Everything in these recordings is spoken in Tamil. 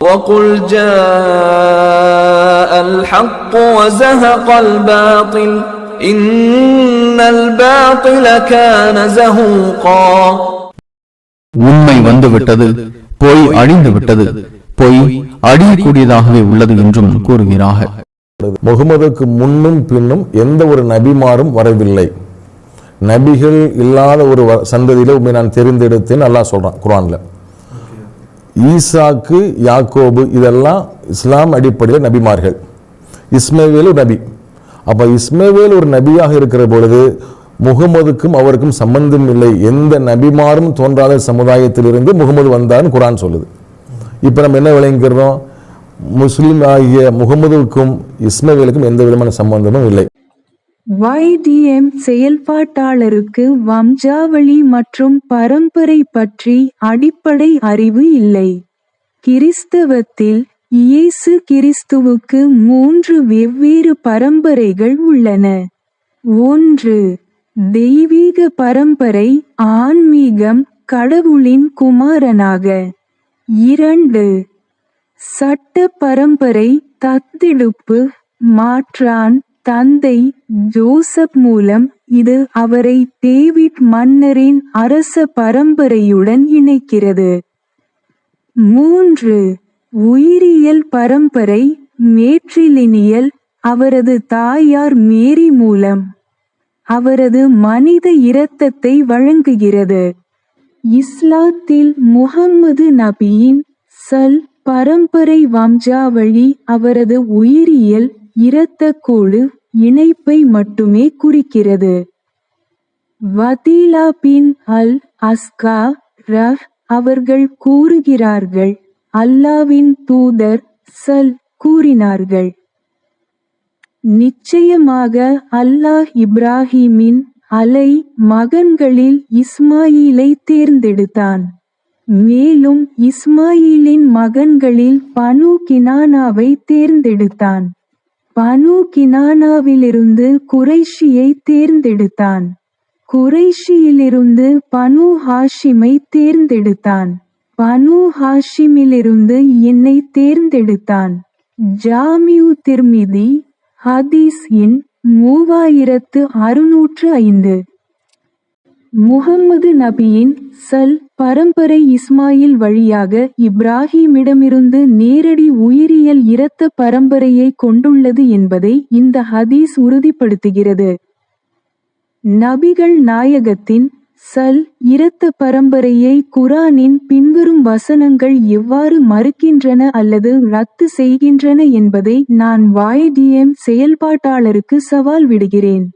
وَقُلْ جَاءَ الْحَقُّ وَزَهَقَ الْبَاطِلُ إِنَّ الْبَاطِلَ كَانَ زَهُوقًا. உண்மை வந்துவிட்டது, பொய் அழிந்து விட்டது, பொய் அழியக்கூடியதாகவே உள்ளது என்றும் கூறுகிறார்கள். முகமதுக்கு முன்னும் பின்னும் எந்த ஒரு நபிமாரும் வரவில்லை. நபிகள் இல்லாத ஒரு சந்ததியில உண்மை நான் தெரிந்தெடுத்தேன் அல்லாஹ் சொல்றான் குர்ஆன்ல. ஈசாக்கு, யாக்கோபு இதெல்லாம் இஸ்லாம் அடிப்படையில் நபிமார்கள். இஸ்மவேல் நபி. அப்ப இஸ்மவேல் ஒரு நபியாக இருக்கிற பொழுது முகமதுக்கும் அவருக்கும் சம்பந்தம் இல்லை. எந்த நபிமாரும் தோன்றாத சமுதாயத்திலிருந்து முகமது வந்தார்னு குர்ஆன் சொல்லுது. இப்ப நம்ம என்ன விளங்குகிறோம்? முஸ்லிம் ஆகிய முகமதுக்கும் இஸ்மவேலுக்கும் எந்த விதமான சம்பந்தமும் இல்லை. YDM செயல்பாட்டாளருக்கு வம்சாவளி மற்றும் பரம்பரை பற்றி அடிப்படை அறிவு இல்லை. கிறிஸ்தவத்தில் இயேசு கிறிஸ்துவுக்கு 3 வெவ்வேறு பரம்பரைகள் உள்ளன. 1. தெய்வீக பரம்பரை, ஆன்மீகம், கடவுளின் குமாரனாக. 2. சட்ட பரம்பரை, தத்தெடுப்பு, மாற்றான், தந்தை ஜோசப் மூலம். இது அவரை டேவிட் மன்னரின் அரச பரம்பரையுடன் இணைக்கிறது. 3. உயிரியல் பரம்பரை, மேட்ரிலினியல், அவரது தாயார் மேரி மூலம். அவரது மனித இரத்தத்தை வழங்குகிறது. இஸ்லாத்தில் முஹம்மது நபியின் சல் பரம்பரை வம்சாவளி அவரது உயிரியல் இரத்தக்கூழு இணைப்பை மட்டுமே குறிக்கிறது. வதீலா பின் அல் அஸ்கா ரஹ் அவர்கள் கூறுகிறார்கள், அல்லாவின் தூதர் சல் கூறினார்கள், நிச்சயமாக அல்லாஹ் இப்ராஹீமின் அலை மகன்களில் இஸ்மாயிலை தேர்ந்தெடுத்தான். மேலும் இஸ்மாயிலின் மகன்களில் பனு கினானாவை தேர்ந்தெடுத்தான். பனு கினானாவிலிருந்து குறைஷியை தேர்ந்தெடுத்தான். குறைஷியிலிருந்து பனு ஹாஷிமை தேர்ந்தெடுத்தான். பனு ஹாஷிமிலிருந்து என்னை தேர்ந்தெடுத்தான். ஜாமிஉ திர்மிதி ஹதீஸ் எண் 3605. முஹம்மது நபியின் சல் பரம்பரை இஸ்மாயில் வழியாக இப்ராஹீமிடமிருந்து நேரடி உயிரியல் இரத்த பரம்பரையை கொண்டுள்ளது என்பதை இந்த ஹதீஸ் உறுதிப்படுத்துகிறது. நபிகள் நாயகத்தின் சல் இரத்த பரம்பரையை குர்ஆனின் பின்வரும் வசனங்கள் எவ்வாறு மறுக்கின்றன அல்லது ரத்து செய்கின்றன என்பதை நான் YDM செயல்பாட்டாளருக்கு சவால் விடுகிறேன்.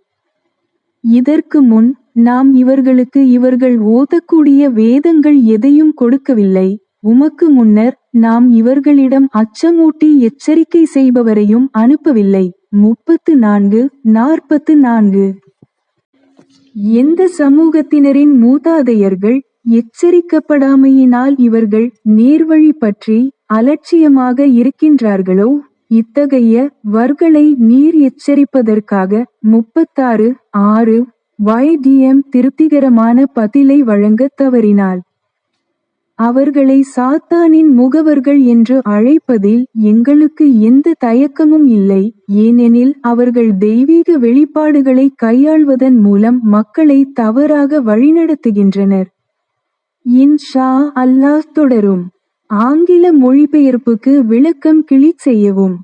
இதற்கு முன் நாம் இவர்களுக்கு இவர்கள் ஓதக்கூடிய வேதங்கள் எதையும் கொடுக்கவில்லை. உமக்கு முன்னர் நாம் இவர்களிடம் அச்சமூட்டி எச்சரிக்கை செய்பவரையும் அனுப்பவில்லை. 34:44. எந்த சமூகத்தினரின் மூதாதையர்கள் எச்சரிக்கப்படாமையினால் இவர்கள் நேர்வழி பற்றி அலட்சியமாக இருக்கின்றார்களோ இத்தகைய வர்களை நீர் எச்சரிப்பதற்காக 36:6 YDM திருப்திகரமான பதிலை வழங்க தவறினாள். அவர்களை சாத்தானின் முகவர்கள் என்று அழைப்பதில் எங்களுக்கு எந்த தயக்கமும் இல்லை, ஏனெனில் அவர்கள் தெய்வீக வெளிப்பாடுகளை கையாள்வதன் மூலம் மக்களை தவறாக வழிநடத்துகின்றனர். இன்ஷா அல்லாஹ் தொடரும். ஆங்கில மொழிபெயர்ப்புக்கு விளக்கம் கிளிக் செய்யவும்.